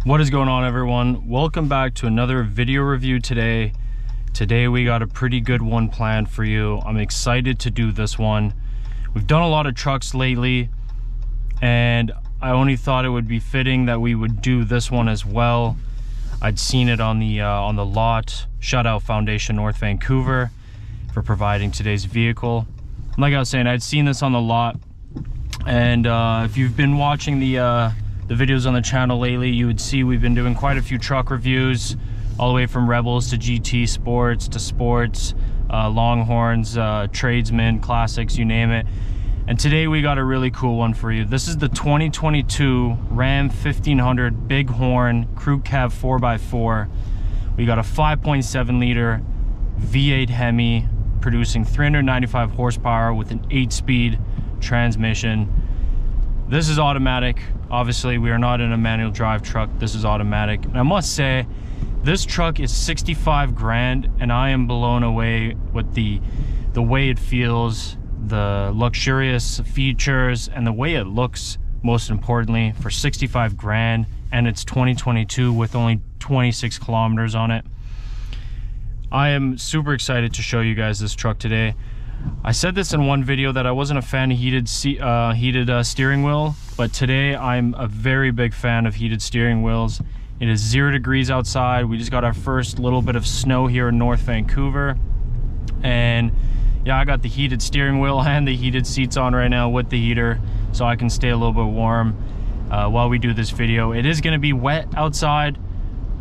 What is going on, everyone? Welcome back to another video review today. Today we got a pretty good one planned for you. I'm excited to do this one. We've done a lot of trucks lately, and I only thought it would be fitting that we would do this one as well. I'd seen it on the lot. Shout out Foundation North Vancouver for providing today's vehicle. Like I was saying, I'd seen this on the lot, and if you've been watching the videos on the channel lately, you would see we've been doing quite a few truck reviews, all the way from Rebels to GT Sports to Sports, Longhorns, Tradesmen, Classics, you name it. And today we got a really cool one for you. This is the 2022 Ram 1500 Big Horn Crew Cab 4x4. We got a 5.7 liter V8 Hemi producing 395 horsepower with an 8-speed transmission. This is automatic. Obviously, we are not in a manual drive truck. This is automatic. And I must say, this truck is 65 grand, and I am blown away with the way it feels, the luxurious features, and the way it looks, most importantly, for 65 grand, and it's 2022 with only 26 kilometers on it. I am super excited to show you guys this truck today. I said this in one video that I wasn't a fan of heated steering wheel, but today I'm a very big fan of heated steering wheels. It is 0 degrees outside. We just got our first little bit of snow here in North Vancouver, and yeah, I got the heated steering wheel and the heated seats on right now with the heater, so I can stay a little bit warm while we do this video. It is going to be wet outside,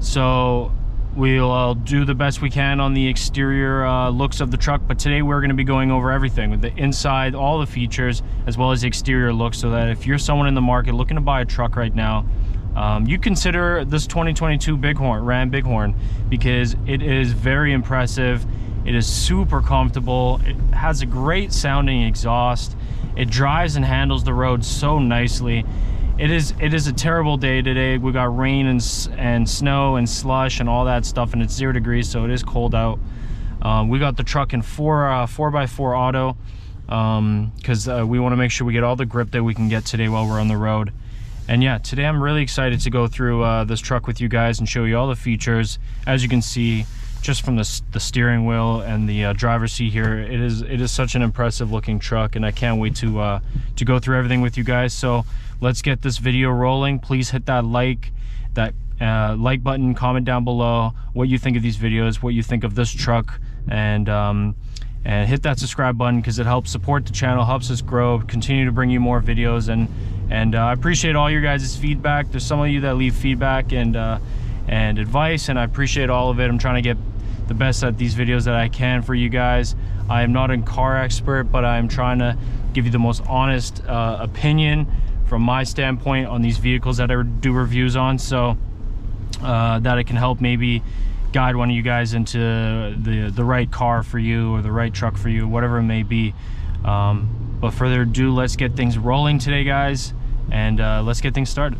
so we'll do the best we can on the exterior looks of the truck, but today we're going to be going over everything with the inside, all the features, as well as the exterior look, so that if you're someone in the market looking to buy a truck right now, you consider this 2022 Ram Big Horn, because it is very impressive. It is super comfortable. It has a great sounding exhaust. It drives and handles the road so nicely. It is a terrible day today. We got rain and snow and slush and all that stuff, and it's 0 degrees, so it is cold out. We got the truck in 4x4 auto because we want to make sure we get all the grip that we can get today while we're on the road. And yeah, today I'm really excited to go through this truck with you guys and show you all the features. As you can see, just from the steering wheel and the driver's seat here, it is such an impressive looking truck, and I can't wait to go through everything with you guys. So let's get this video rolling. Please hit that like button, comment down below what you think of these videos, what you think of this truck, and hit that subscribe button, because it helps support the channel, helps us grow, continue to bring you more videos. And I appreciate all your guys' feedback. There's some of you that leave feedback and advice, and I appreciate all of it. I'm trying to get the best at these videos that I can for you guys. I am not a car expert, but I'm trying to give you the most honest opinion from my standpoint on these vehicles that I do reviews on, so that it can help maybe guide one of you guys into the right car for you, or the right truck for you, whatever it may be. But further ado, let's get things rolling today, guys, and let's get things started.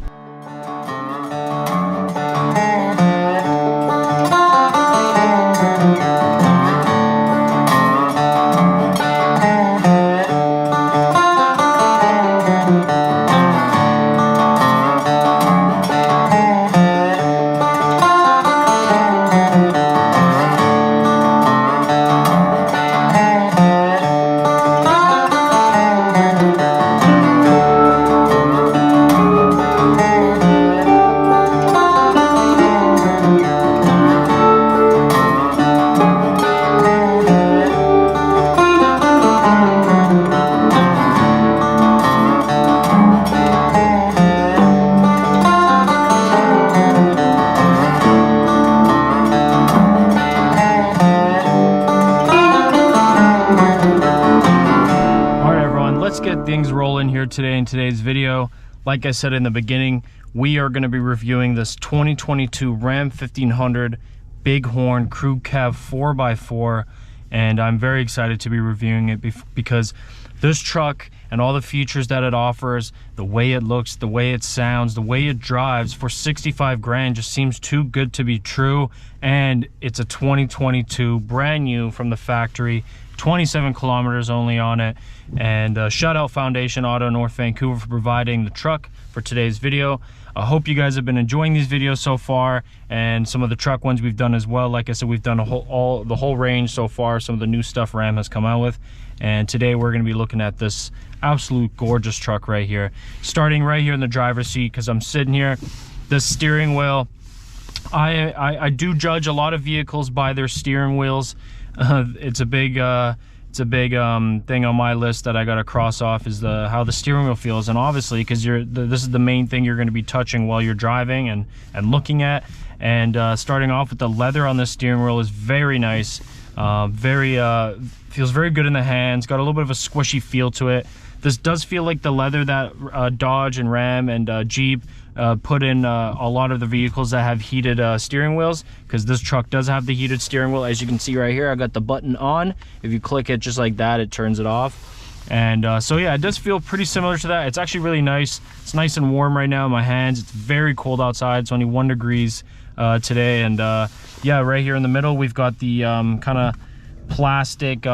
Things rolling here today in today's video. Like I said in the beginning, we are going to be reviewing this 2022 Ram 1500 Big Horn Crew Cab 4x4, and I'm very excited to be reviewing it because this truck and all the features that it offers, the way it looks, the way it sounds, the way it drives for 65 grand just seems too good to be true. And it's a 2022 brand new from the factory, 27 kilometers only on it. And shout out Foundation Auto North Vancouver for providing the truck for today's video. I hope you guys have been enjoying these videos so far, and some of the truck ones we've done as well. Like I said, we've done the whole range so far, some of the new stuff Ram has come out with. And today we're going to be looking at this absolute gorgeous truck right here. Starting right here in the driver's seat, because I'm sitting here. The steering wheel, I do judge a lot of vehicles by their steering wheels. It's a big thing on my list that I got to cross off, is how the steering wheel feels. And obviously, because this is the main thing you're going to be touching while you're driving and looking at. And starting off with the leather on the steering wheel is very nice. Feels very good in the hands. Got a little bit of a squishy feel to it. This does feel like the leather that Dodge and Ram and Jeep put in a lot of the vehicles that have heated steering wheels, because this truck does have the heated steering wheel. As you can see right here, I got the button on. If you click it just like that, it turns it off. And so yeah, it does feel pretty similar to that. It's actually really nice. It's nice and warm right now in my hands. It's very cold outside. It's only 1 degrees today. And yeah, right here in the middle, we've got the kind of plastic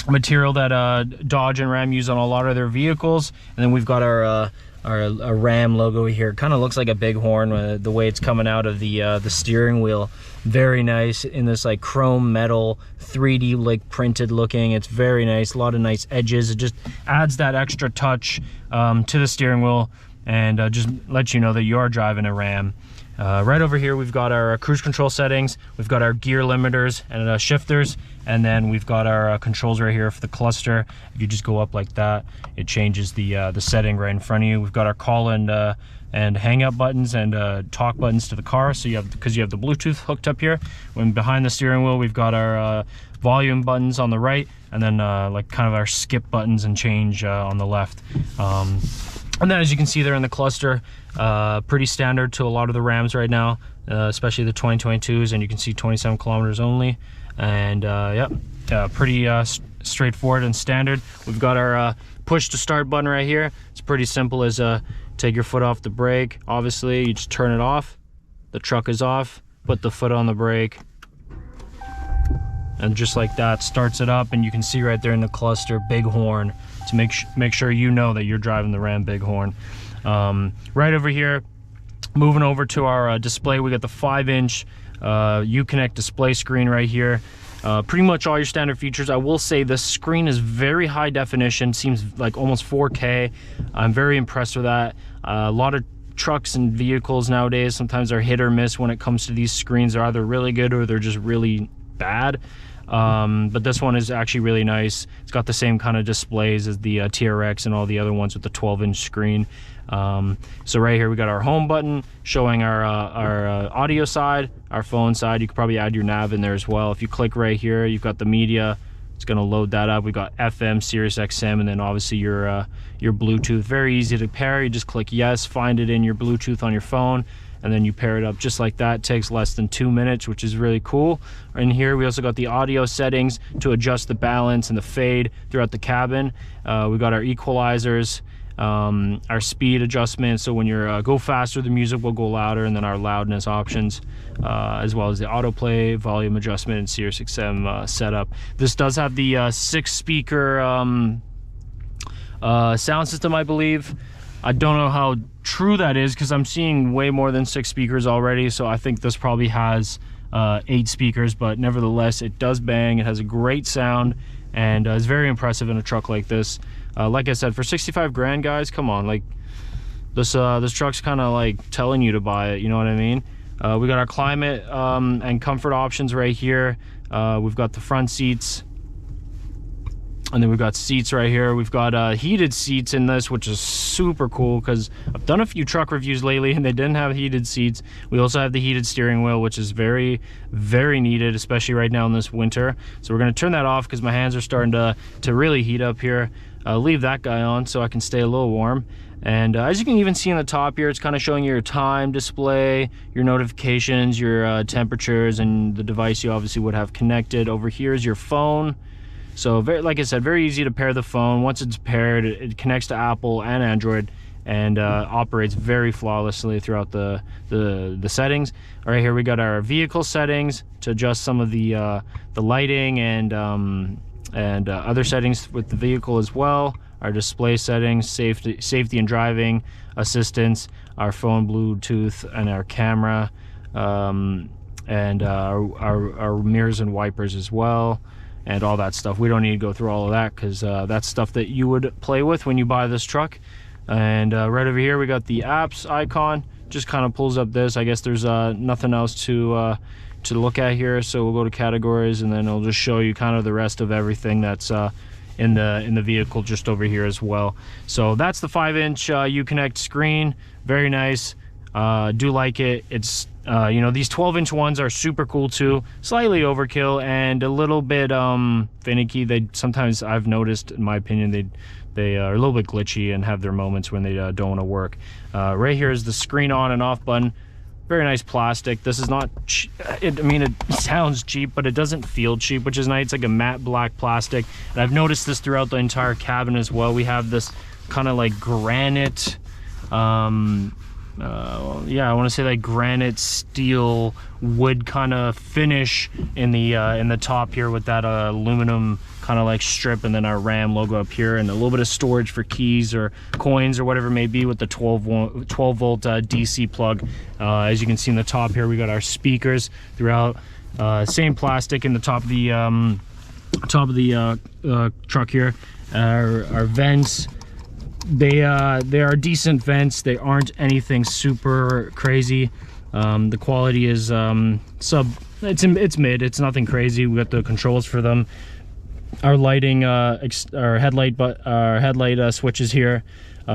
material that Dodge and Ram use on a lot of their vehicles. And then we've got our Ram logo here. It kind of looks like a Big Horn, the way it's coming out of the steering wheel. Very nice in this like chrome metal 3D like printed looking. It's very nice. A lot of nice edges. It just adds that extra touch to the steering wheel, and just lets you know that you are driving a Ram. Right over here, we've got our cruise control settings. We've got our gear limiters and shifters, and then we've got our controls right here for the cluster. If you just go up like that, it changes the setting right in front of you. We've got our call and hang up buttons and talk buttons to the car. So because you have the Bluetooth hooked up here. When behind the steering wheel, we've got our volume buttons on the right, and then like kind of our skip buttons and change on the left. And then as you can see there in the cluster, pretty standard to a lot of the Rams right now, especially the 2022s, and you can see 27 kilometers only. And yep, pretty straightforward and standard. We've got our push to start button right here. It's pretty simple as take your foot off the brake. Obviously, you just turn it off. The truck is off. Put the foot on the brake. And just like that, starts it up. And you can see right there in the cluster, Big Horn, to make sure you know that you're driving the Ram Big Horn. Right over here, moving over to our display, we got the 5-inch Uconnect display screen right here. Pretty much all your standard features. I will say this screen is very high definition, seems like almost 4K. I'm very impressed with that. A lot of trucks and vehicles nowadays sometimes are hit or miss when it comes to these screens. They're either really good or they're just really bad. But this one is actually really nice. It's got the same kind of displays as the TRX and all the other ones with the 12-inch screen. So right here we got our home button showing our audio side, our phone side. You could probably add your nav in there as well. If you click right here, you've got the media. It's going to load that up. We got FM, Sirius XM, and then obviously your Bluetooth. Very easy to pair. You just click yes, find it in your Bluetooth on your phone, and then you pair it up just like that. It takes less than 2 minutes, which is really cool. In here we also got the audio settings to adjust the balance and the fade throughout the cabin. We got our equalizers, our speed adjustment, so when you're go faster, the music will go louder, and then our loudness options, as well as the autoplay, volume adjustment, and Sirius XM setup. This does have the 6-speaker sound system, I believe. I don't know how true that is, because I'm seeing way more than 6 speakers already, so I think this probably has 8 speakers, but nevertheless it does bang. It has a great sound, and it's very impressive in a truck like this. Like I said, for 65 grand, guys, come on, like this truck's kind of like telling you to buy it, you know what I mean? We got our climate and comfort options right here. We've got the front seats, and then we've got seats right here. We've got heated seats in this, which is super cool, because I've done a few truck reviews lately and they didn't have heated seats. We also have the heated steering wheel, which is very, very needed, especially right now in this winter. So we're going to turn that off because my hands are starting to really heat up here. Leave that guy on so I can stay a little warm. And as you can even see on the top here, it's kind of showing you your time display, your notifications, your temperatures, and the device you obviously would have connected. Over here is your phone. So like I said, very easy to pair the phone. Once it's paired, it connects to Apple and Android, and operates very flawlessly throughout the settings. All right, here we got our vehicle settings to adjust some of the lighting and other settings with the vehicle as well. Our display settings, safety and driving assistance, our phone, Bluetooth, and our camera, and our mirrors and wipers as well, and all that stuff. We don't need to go through all of that because that's stuff that you would play with when you buy this truck. And right over here we got the apps icon, just kind of pulls up this. I guess there's nothing else to look at here, so we'll go to categories, and then it'll just show you kind of the rest of everything that's in the vehicle just over here as well. So that's the 5-inch Uconnect screen. Very nice. Do like it. It's you know, these 12-inch ones are super cool too. Slightly overkill and a little bit finicky. They sometimes, I've noticed, in my opinion, they are a little bit glitchy and have their moments when they don't want to work. Right here is the screen on and off button. Very nice plastic. This is not I mean, it sounds cheap, but it doesn't feel cheap, which is nice. It's like a matte black plastic, and I've noticed this throughout the entire cabin as well. We have this kind of like granite, yeah, I want to say like granite steel wood kind of finish in the top here, with that aluminum kind of like strip, and then our Ram logo up here, and a little bit of storage for keys or coins or whatever it may be, with the 12 volt DC plug. As you can see in the top here, we got our speakers throughout. Same plastic in the top of the truck here. Our vents, they are decent vents. They aren't anything super crazy. The quality is it's mid. It's nothing crazy. We got the controls for them. Our lighting, our headlight switches here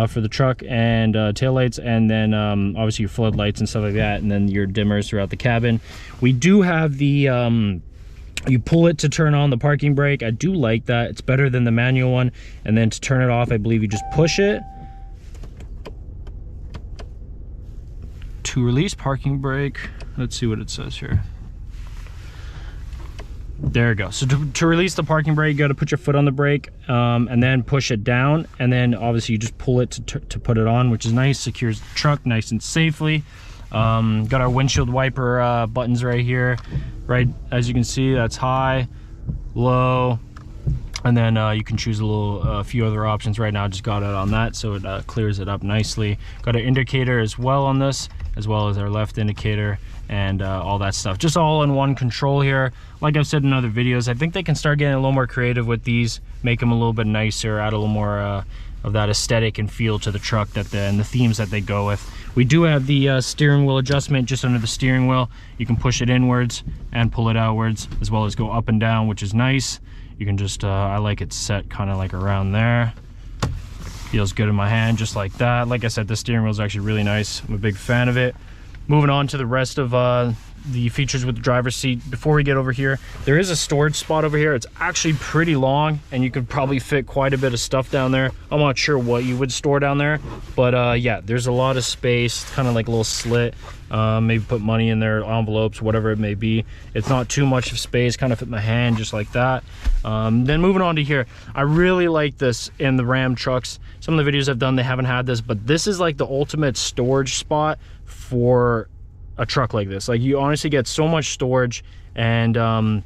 for the truck, and tail lights, and then obviously your floodlights and stuff like that, and then your dimmers throughout the cabin. We do have the you pull it to turn on the parking brake. I do like that. It's better than the manual one. And then to turn it off, I believe you just push it. To release parking brake, let's see what it says here. There you go. So to release the parking brake, you got to put your foot on the brake, and then push it down, and then obviously you just pull it to put it on, which is nice. Secures the truck nice and safely. Got our windshield wiper buttons right here, right, as you can see. That's high, low, and then you can choose a few other options. Right now I just got it on that, so it clears it up nicely. Got an indicator as well on this, as well as our left indicator, and all that stuff, just all in one control here. Like I've said in other videos, I think they can start getting a little more creative with these, make them a little bit nicer, add a little more of that aesthetic and feel to the truck and the themes that they go with. We do have the steering wheel adjustment just under the steering wheel. You can push it inwards and pull it outwards, as well as go up and down, which is nice. You can just I like it set kind of like around there. Feels good in my hand, just like that. Like I said, the steering wheel is actually really nice. I'm a big fan of it. Moving on to the rest of the features with the driver's seat. Before we get over here, there is a storage spot over here. It's actually pretty long, and you could probably fit quite a bit of stuff down there. I'm not sure what you would store down there, but yeah, there's a lot of space, kind of like a little slit. Maybe put money in there, envelopes, whatever it may be. It's not too much of space, kind of fit my hand just like that. Then moving on to here, I really like this in the Ram trucks. Some of the videos I've done, they haven't had this, but this is like the ultimate storage spot for a truck like this. Like, you honestly get so much storage. And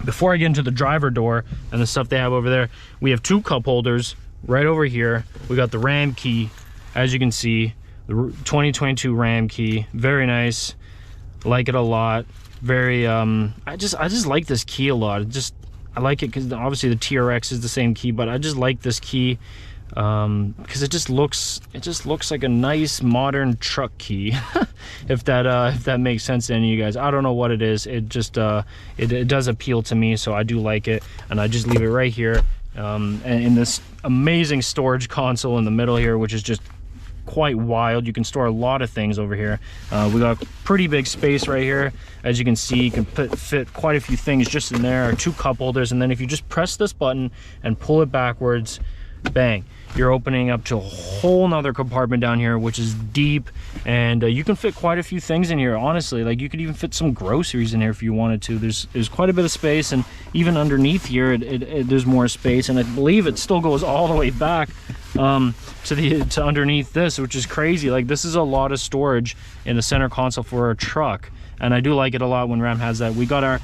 before I get into the driver door and the stuff they have over there, we have two cup holders right over here. We got the Ram key, as you can see, the 2022 Ram key. Very nice, like it a lot. Very I just like this key a lot. I like it because obviously the TRX is the same key, but I just like this key because it just looks like a nice modern truck key. if that makes sense to any of you guys. I don't know what it is. It just it does appeal to me, so I do like it, and I just leave it right here, and in this amazing storage console in the middle here, which is just quite wild. You can store a lot of things over here. We got pretty big space right here. As you can see, you can fit quite a few things just in there. Two cup holders, and then if you just press this button and pull it backwards, bang, you're opening up to a whole nother compartment down here, which is deep, and you can fit quite a few things in here. Honestly, like, you could even fit some groceries in here if you wanted to. There's quite a bit of space, and even underneath here there's more space, and I believe it still goes all the way back to underneath this, which is crazy. Like, this is a lot of storage in the center console for a truck, and I do like it a lot when Ram has that. We got our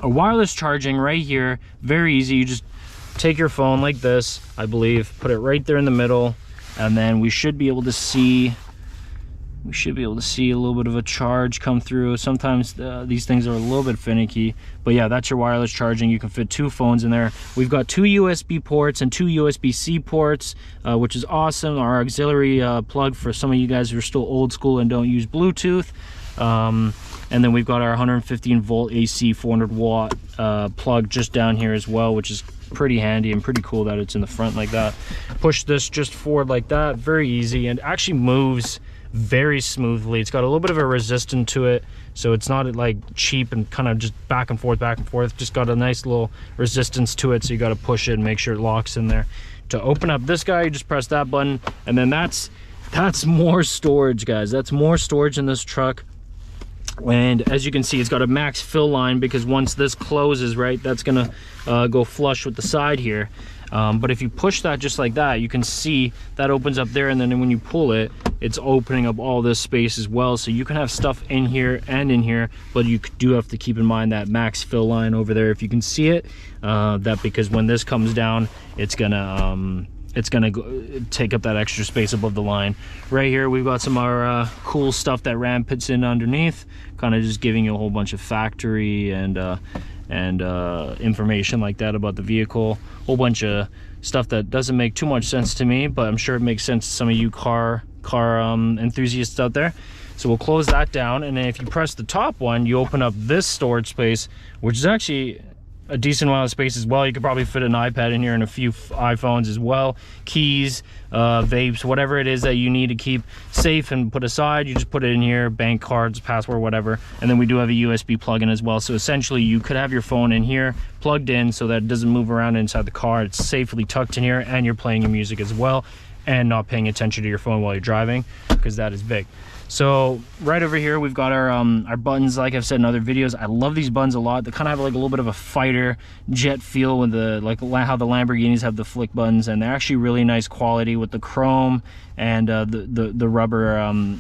wireless charging right here. Very easy. You just take your phone like this, I believe, put it right there in the middle, and then we should be able to see a little bit of a charge come through. Sometimes these things are a little bit finicky, but yeah, that's your wireless charging. You can fit 2 phones in there. We've got 2 USB ports and 2 USB-C ports, which is awesome. Our auxiliary plug for some of you guys who are still old school and don't use Bluetooth. And then we've got our 115 volt AC 400 watt plug just down here as well, which is pretty handy and pretty cool that it's in the front like that. Push this just forward like that, very easy, and actually moves very smoothly. It's got a little bit of a resistance to it, so it's not like cheap and kind of just back and forth. Just got a nice little resistance to it, so you got to push it and make sure it locks in there. To open up this guy, you just press that button, and then that's more storage, guys. That's more storage in this truck. And as you can see, it's got a max fill line, because once this closes, right, that's gonna go flush with the side here. But if you push that just like that, you can see that opens up there, and then when you pull it, it's opening up all this space as well. So you can have stuff in here and in here, but you do have to keep in mind that max fill line over there, if you can see it, because when this comes down, it's gonna go, take up that extra space above the line. Right here, we've got some of our cool stuff that Ram puts in underneath, kind of just giving you a whole bunch of factory and information like that about the vehicle. Whole bunch of stuff that doesn't make too much sense to me, but I'm sure it makes sense to some of you car enthusiasts out there. So we'll close that down, and then if you press the top one, you open up this storage space, which is actually a decent amount of space as well. You could probably fit an iPad in here and a few iPhones as well, keys, vapes, whatever it is that you need to keep safe and put aside, you just put it in here, bank cards, password, whatever. And then we do have a USB plug-in as well, so essentially you could have your phone in here plugged in so that it doesn't move around inside the car. It's safely tucked in here, and you're playing your music as well and not paying attention to your phone while you're driving, because that is big. So right over here, we've got our buttons. Like I've said in other videos, I love these buttons a lot. They kind of have like a little bit of a fighter jet feel with the, like how the Lamborghinis have the flick buttons, and they're actually really nice quality with the chrome and the rubber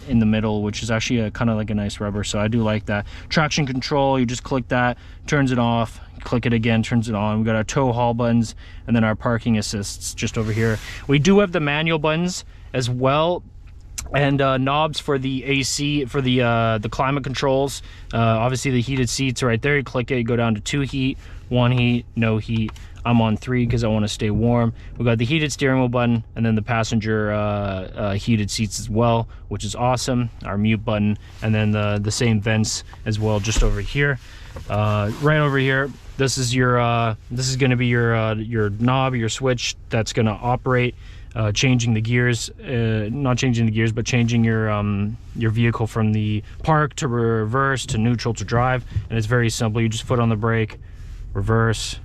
in the middle, which is actually a kind of like a nice rubber. So I do like that. Traction control, you just click that, turns it off. Click it again, turns it on. We got our tow haul buttons, and then our parking assists just over here. We do have the manual buttons as well, and knobs for the AC, for the climate controls. Obviously the heated seats are right there. You click it, you go down to 2 heat, 1 heat, no heat. I'm on 3 because I want to stay warm. We got the heated steering wheel button, and then the passenger heated seats as well, which is awesome. Our mute button, and then the same vents as well just over here. Right over here, this is your this is going to be your knob, your switch that's going to operate, changing the gears, not changing the gears, but changing your vehicle from the park to reverse to neutral to drive. And it's very simple. You just foot on the brake, reverse.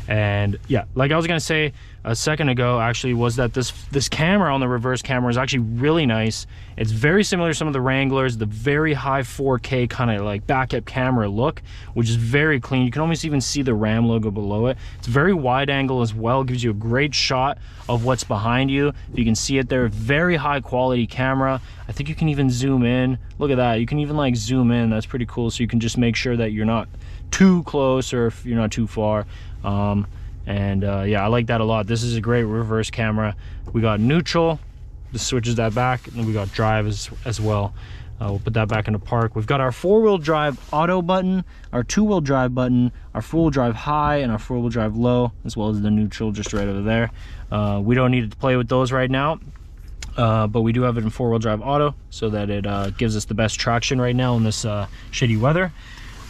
And yeah, like I was gonna say a second ago, actually, was that this camera on the reverse camera is actually really nice. It's very similar to some of the Wranglers, the very high 4K kind of like backup camera look, which is very clean. You can almost even see the Ram logo below it. It's very wide angle as well. It gives you a great shot of what's behind you. You can see it there. Very high quality camera. I think you can even zoom in. Look at that. You can even like zoom in. That's pretty cool. So you can just make sure that you're not too close or if you're not too far. Yeah, I like that a lot. This is a great reverse camera. We got neutral, this switches that back, and then we got drive as well. We'll put that back into park. We've got our 4-wheel drive auto button, our 2-wheel drive button, our 4-wheel drive high, and our 4-wheel drive low, as well as the neutral just right over there. We don't need to play with those right now, but we do have it in 4-wheel drive auto so that it gives us the best traction right now in this shitty weather.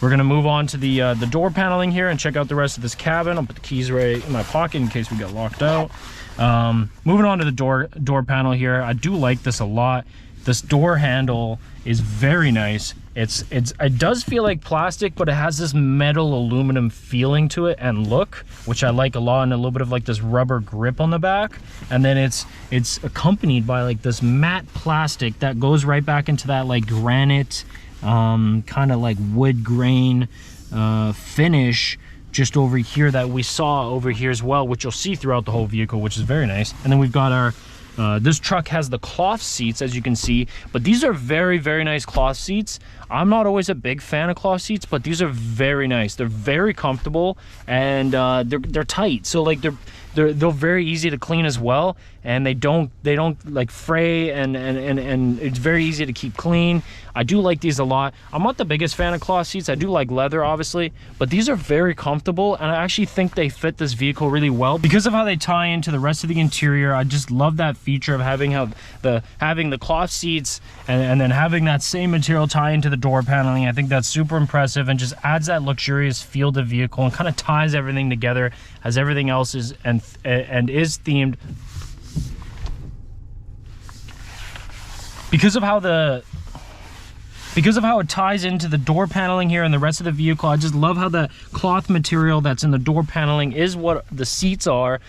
We're gonna move on to the door paneling here and check out the rest of this cabin. I'll put the keys right in my pocket in case we get locked out. Moving on to the door panel here, I do like this a lot. This door handle is very nice. It does feel like plastic, but it has this metal aluminum feeling to it and look, which I like a lot, and a little bit of like this rubber grip on the back. And then it's accompanied by like this matte plastic that goes right back into that like granite, kind of like wood grain finish just over here that we saw over here as well, which you'll see throughout the whole vehicle, which is very nice. And then we've got our this truck has the cloth seats, as you can see, but these are very, very nice cloth seats. I'm not always a big fan of cloth seats, but these are very nice. They're very comfortable, and they're tight, so like they're very easy to clean as well. and they don't like fray, and it's very easy to keep clean. I do like these a lot. I'm not the biggest fan of cloth seats. I do like leather, obviously, but these are very comfortable, and I actually think they fit this vehicle really well because of how they tie into the rest of the interior. I just love that feature of having the cloth seats and then having that same material tie into the door paneling. I think that's super impressive and just adds that luxurious feel to the vehicle and kind of ties everything together as everything else is and is themed. Because of how it ties into the door paneling here and the rest of the vehicle, I just love how the cloth material that's in the door paneling is what the seats are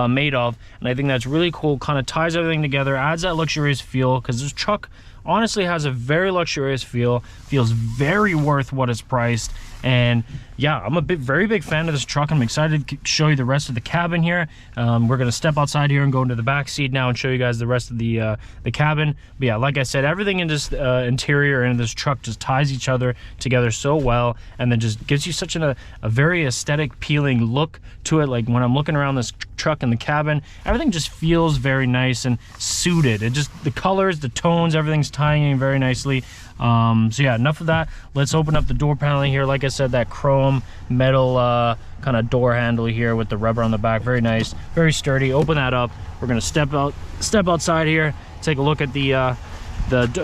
made of, and I think that's really cool. Kind of ties everything together, adds that luxurious feel, because this truck honestly has a very luxurious feel, feels very worth what it's priced. And yeah, I'm a very big fan of this truck. I'm excited to show you the rest of the cabin here. We're gonna step outside here and go into the back seat now and show you guys the rest of the cabin. But yeah, like I said, everything in this interior and this truck just ties each other together so well, and then just gives you such a very aesthetic, appealing look to it. Like when I'm looking around this truck in the cabin, everything just feels very nice and suited. It just, the colors, the tones, everything's tying in very nicely. So yeah, enough of that. Let's open up the door paneling here. Like I said, that chrome metal kind of door handle here with the rubber on the back, very nice, very sturdy. Open that up. We're gonna step outside here, take a look at the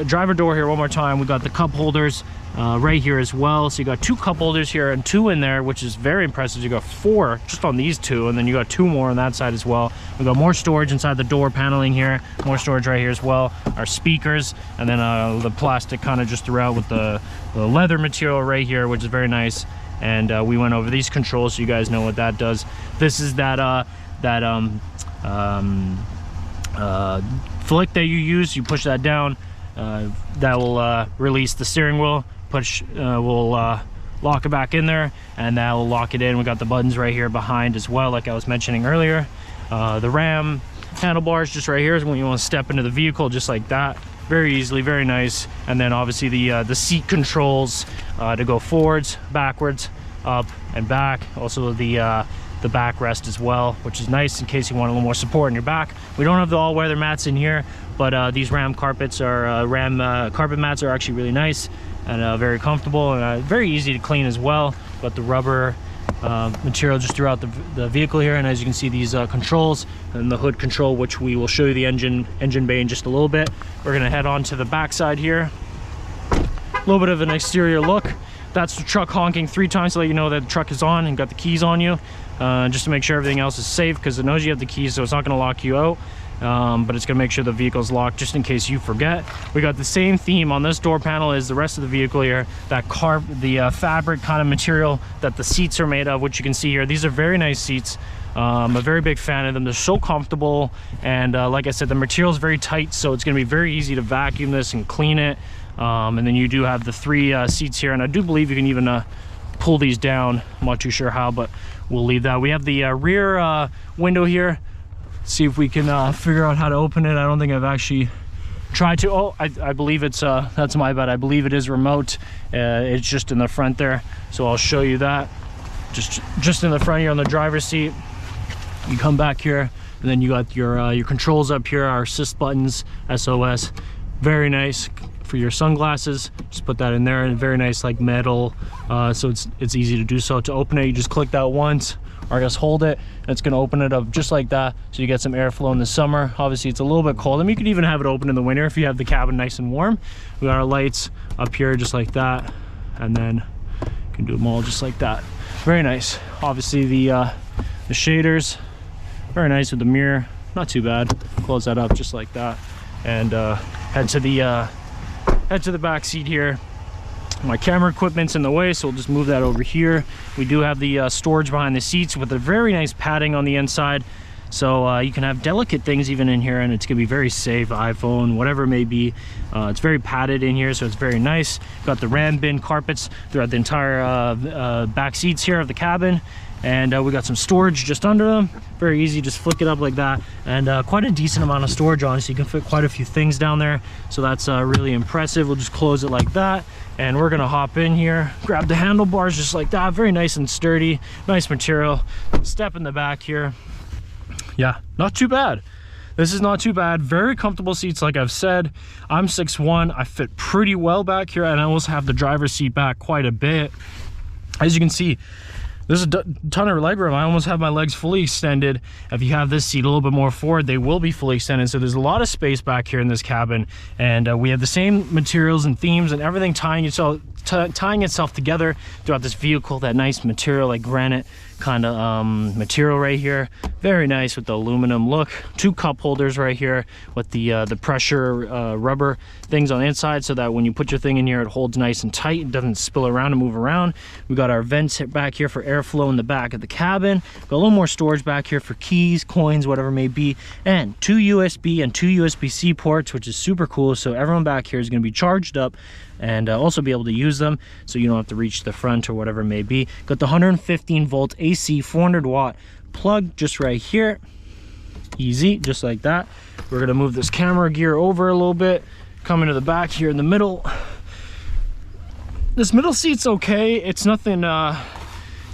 driver door here one more time. We got the cup holders right here as well. So you got 2 cup holders here and 2 in there, which is very impressive. You got 4 just on these 2, and then you got 2 more on that side as well. We got more storage inside the door paneling here, more storage right here as well. Our speakers, and then the plastic kind of just throughout with the leather material right here, which is very nice. And we went over these controls so you guys know what that does. This is that flick that you use. You push that down, that will release the steering wheel. We'll lock it back in there, and that will lock it in. We got the buttons right here behind as well, like I was mentioning earlier. The ram handlebars just right here is when you want to step into the vehicle, just like that, very easily, very nice. And then obviously the seat controls to go forwards, backwards, up and back. Also the backrest as well, which is nice in case you want a little more support in your back. We don't have the all-weather mats in here, but these ram carpets are carpet mats are actually really nice and very comfortable, and very easy to clean as well. Got the rubber material just throughout the vehicle here, and as you can see, these controls and the hood control, which we will show you the engine bay in just a little bit. We're gonna head on to the back side here. A little bit of an exterior look. That's the truck honking 3 times to let you know that the truck is on and got the keys on you, just to make sure everything else is safe, because it knows you have the keys, so it's not going to lock you out, but it's going to make sure the vehicle's locked just in case you forget. We got the same theme on this door panel as the rest of the vehicle here, that the fabric kind of material that the seats are made of, which you can see here. These are very nice seats. I'm a very big fan of them. They're so comfortable, and like I said, the material is very tight, so it's going to be very easy to vacuum this and clean it. And then you do have the 3 seats here, and I do believe you can even pull these down. I'm not too sure how, but we'll leave that. We have the rear window here. See if we can figure out how to open it. I don't think I've actually tried to. Oh, I believe it's that's my bad. I believe it is remote. It's just in the front there, so I'll show you that. Just in the front here on the driver's seat. You come back here, and then you got your controls up here, our assist buttons, SOS. Very nice. For your sunglasses, just put that in there, and very nice, like metal, so it's easy to do. So to open it, you just click that once, or I guess hold it, and it's going to open it up just like that, so you get some airflow in the summer. Obviously it's a little bit cold. I mean, you could even have it open in the winter if you have the cabin nice and warm. We got our lights up here just like that, and then you can do them all just like that. Very nice. Obviously the shaders, very nice with the mirror, not too bad. Close that up just like that, and head to the back seat here. My camera equipment's in the way, so we'll just move that over here. We do have the storage behind the seats with a very nice padding on the inside, so you can have delicate things even in here, and it's gonna be very safe. iPhone, whatever it may be, it's very padded in here, so it's very nice. Got the ram bin carpets throughout the entire back seats here of the cabin, and we got some storage just under them. Very easy, just flick it up like that, and quite a decent amount of storage on it, so you can fit quite a few things down there, so that's really impressive. We'll just close it like that, and we're gonna hop in here, grab the handlebars just like that. Very nice and sturdy, nice material. Step in the back here. Yeah, not too bad. This is not too bad. Very comfortable seats, like I've said. I'm 6'1", I fit pretty well back here, and I also have the driver's seat back quite a bit. As you can see, there's a ton of leg room. I almost have my legs fully extended. If you have this seat a little bit more forward, they will be fully extended. So there's a lot of space back here in this cabin. And we have the same materials and themes and everything tying itself together throughout this vehicle. That nice material, like granite kind of material right here. Very nice with the aluminum look. 2 cup holders right here with the pressure rubber things on the inside, so that when you put your thing in here, it holds nice and tight. It doesn't spill around and move around. We got our vents back here for airflow in the back of the cabin. Got a little more storage back here for keys, coins, whatever it may be, and 2 USB and 2 USB-C ports, which is super cool. So everyone back here is going to be charged up and also be able to use them, so you don't have to reach the front or whatever it may be. Got the 115 volt AC 400 watt plug just right here. Easy, just like that. We're gonna move this camera gear over a little bit, come into the back here in the middle. This middle seat's okay. It's nothing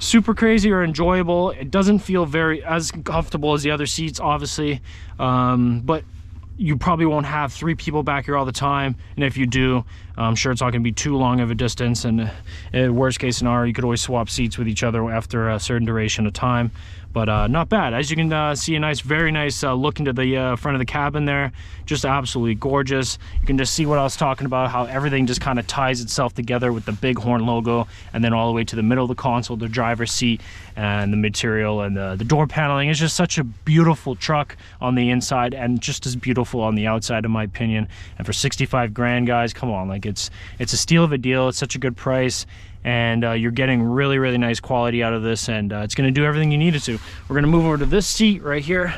super crazy or enjoyable. It doesn't feel as comfortable as the other seats, obviously, but you probably won't have 3 people back here all the time, and if you do, I'm sure it's not going to be too long of a distance, and worst case scenario, you could always swap seats with each other after a certain duration of time. But not bad. As you can see, a very nice look into the front of the cabin there. Just absolutely gorgeous. You can just see what I was talking about, how everything just kind of ties itself together with the Big Horn logo, and then all the way to the middle of the console, the driver's seat, and the material and the door paneling. It's just such a beautiful truck on the inside, and just as beautiful on the outside, in my opinion. And for 65 grand, guys, come on, like it's a steal of a deal. It's such a good price, and you're getting really nice quality out of this, and it's going to do everything you need it to. We're going to move over to this seat right here,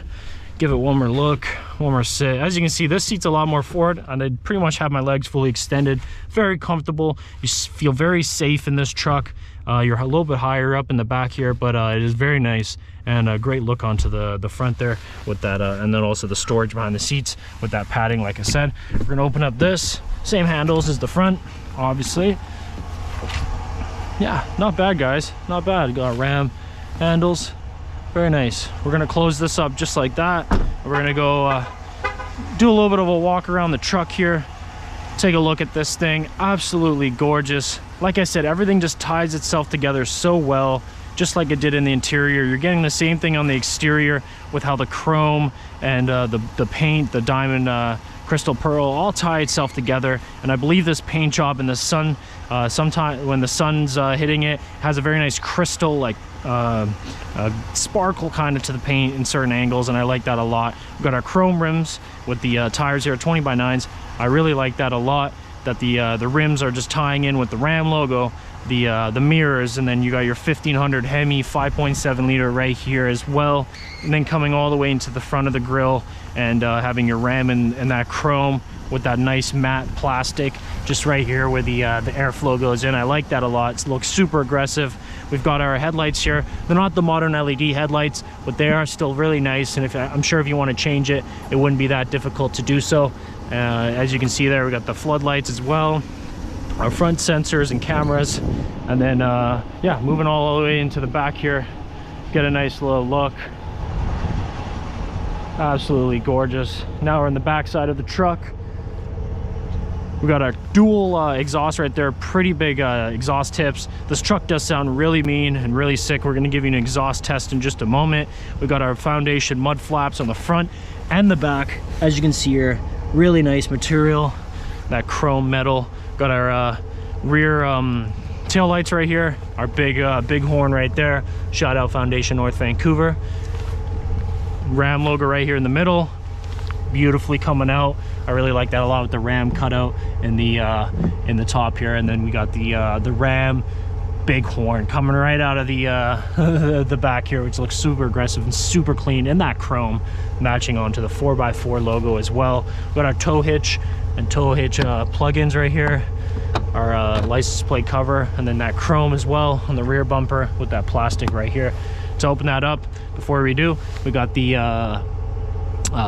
give it one more look, one more sit. As you can see, this seat's a lot more forward, and I pretty much have my legs fully extended. Very comfortable. You feel very safe in this truck. You're a little bit higher up in the back here, but it is very nice, and a great look onto the front there with that, and then also the storage behind the seats with that padding, like I said. We're going to open up this. Same handles as the front, obviously. Yeah, not bad, guys, not bad. Got ram handles, very nice. We're gonna close this up just like that. We're gonna go do a little bit of a walk around the truck here, take a look at this thing. Absolutely gorgeous. Like I said, everything just ties itself together so well, just like it did in the interior. You're getting the same thing on the exterior with how the chrome and the paint, the diamond crystal pearl, all tie itself together. And I believe this paint job in the sun, sometime when the sun's hitting it, has a very nice crystal, like sparkle kind of to the paint in certain angles, and I like that a lot. We've got our chrome rims with the tires here, 20x9s. I really like that a lot, that the rims are just tying in with the Ram logo, the mirrors, and then you got your 1500 Hemi 5.7 liter right here as well, and then coming all the way into the front of the grille, and having your Ram and that chrome with that nice matte plastic just right here where the airflow goes in. I like that a lot. It looks super aggressive. We've got our headlights here. They're not the modern LED headlights, but they are still really nice, and I'm sure if you want to change it, it wouldn't be that difficult to do so. As you can see there, we got the floodlights as well, our front sensors and cameras, and then yeah, moving all the way into the back here, get a nice little look. Absolutely gorgeous. Now we're in the back side of the truck. We got our dual exhaust right there, pretty big exhaust tips. This truck does sound really mean and really sick. We're going to give you an exhaust test in just a moment. We got our foundation mud flaps on the front and the back. As you can see here, really nice material, that chrome metal. Got our rear tail lights right here, our big horn right there. Shout out Foundation North Vancouver. Ram logo right here in the middle, beautifully coming out. I really like that a lot with the Ram cutout in the top here, and then we got the Ram Big Horn coming right out of the back here, which looks super aggressive and super clean, and that chrome matching onto the 4x4 logo as well. We got our tow hitch and tow hitch plugins right here, our license plate cover, and then that chrome as well on the rear bumper with that plastic right here. To open that up, before we do, we got the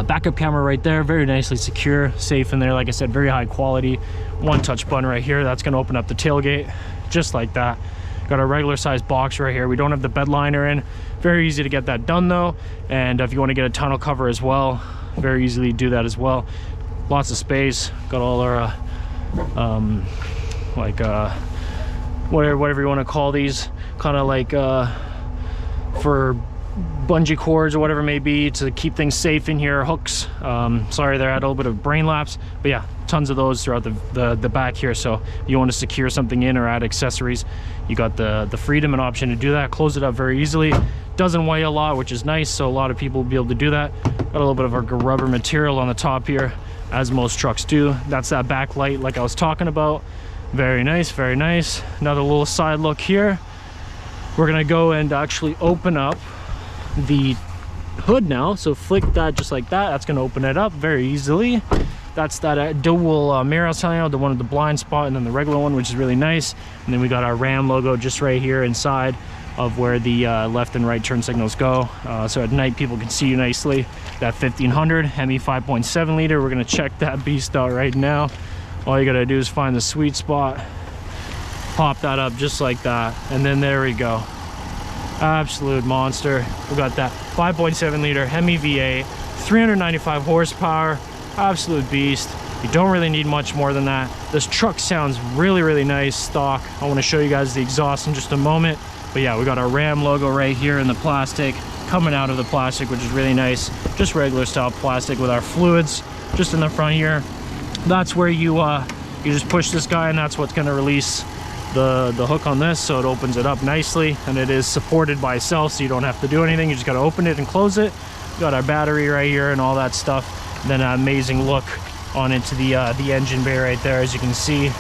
backup camera right there, very nicely secure, safe in there. Like I said, very high quality. One touch button right here, that's going to open up the tailgate just like that. Got a regular size box right here. We don't have the bed liner in. Very easy to get that done though. And if you want to get a tonneau cover as well, very easily do that as well. Lots of space, got all our whatever you want to call these, kind of like for bungee cords or whatever it may be, to keep things safe in here. Hooks, sorry there, I had a little bit of brain lapse, but yeah, tons of those throughout the back here. So if you want to secure something in or add accessories, you got the freedom and option to do that. Close it up very easily, doesn't weigh a lot, which is nice, so a lot of people will be able to do that. Got a little bit of a rubber material on the top here, as most trucks do. That's that backlight like I was talking about. Very nice, very nice. Another little side look here. We're gonna go and actually open up the hood now. So flick that just like that. That's gonna open it up very easily. That's that dual mirror I was telling you, the one with the blind spot and then the regular one, which is really nice. And then we got our Ram logo just right here inside of where the left and right turn signals go. So at night people can see you nicely. That 1500 Hemi 5.7 liter. We're gonna check that beast out right now. All you gotta do is find the sweet spot, pop that up just like that, and then there we go. Absolute monster. We got that 5.7 liter Hemi V8, 395 horsepower, absolute beast. You don't really need much more than that. This truck sounds really, really nice stock. I want to show you guys the exhaust in just a moment. But yeah, we got our Ram logo right here in the plastic, coming out of the plastic, which is really nice. Just regular style plastic with our fluids just in the front here. That's where you just push this guy, and that's what's going to release the hook on this, so it opens it up nicely, and it is supported by itself, so you don't have to do anything. You just got to open it and close it. We got our battery right here and all that stuff. And then an amazing look on into the engine bay right there, as you can see.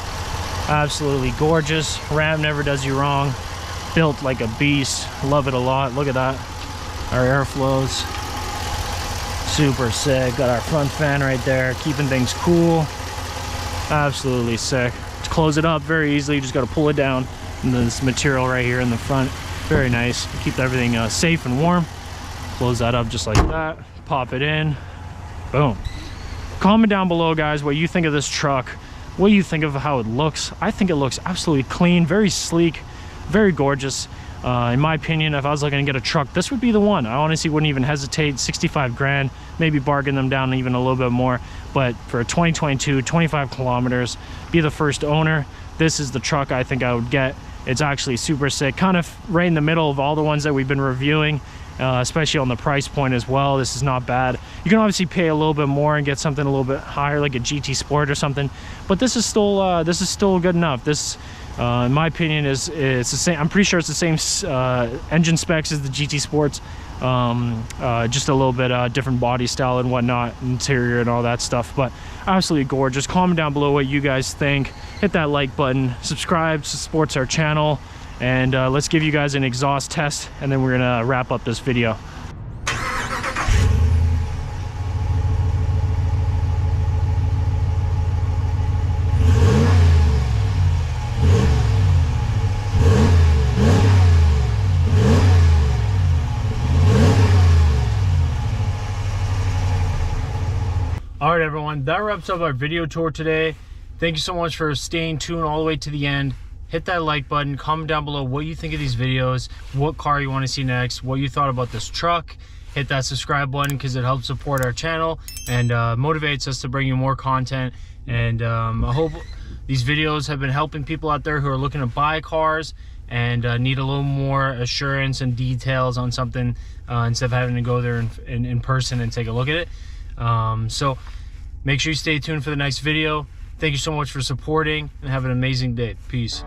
Absolutely gorgeous. Ram never does you wrong. Built like a beast. Love it a lot. Look at that. Our airflows, super sick. Got our front fan right there, keeping things cool. Absolutely sick. To close it up very easily, you just got to pull it down, and then this material right here in the front, very nice. Keep everything safe and warm. Close that up just like that, pop it in, boom. Comment down below, guys, what you think of this truck, what you think of how it looks. I think it looks absolutely clean, very sleek, very gorgeous. In my opinion, if I was looking to get a truck, this would be the one. I honestly wouldn't even hesitate. 65 grand, maybe bargain them down even a little bit more. But for a 2022, 25 kilometers, be the first owner, this is the truck I think I would get. It's actually super sick, kind of right in the middle of all the ones that we've been reviewing, especially on the price point as well. This is not bad. You can obviously pay a little bit more and get something a little bit higher, like a GT Sport or something, but this is still good enough. This, in my opinion, it's the same. I'm pretty sure it's the same engine specs as the GT Sports, just a little bit different body style and whatnot, interior and all that stuff. But absolutely gorgeous. Comment down below what you guys think. Hit that like button, subscribe, supports our channel, and let's give you guys an exhaust test, and then we're gonna wrap up this video. All right, everyone, that wraps up our video tour today. Thank you so much for staying tuned all the way to the end. Hit that like button, comment down below what you think of these videos, what car you want to see next, what you thought about this truck. Hit that subscribe button because it helps support our channel and motivates us to bring you more content. And I hope these videos have been helping people out there who are looking to buy cars and need a little more assurance and details on something instead of having to go there in person and take a look at it. So make sure you stay tuned for the next video. Thank you so much for supporting, and have an amazing day. Peace.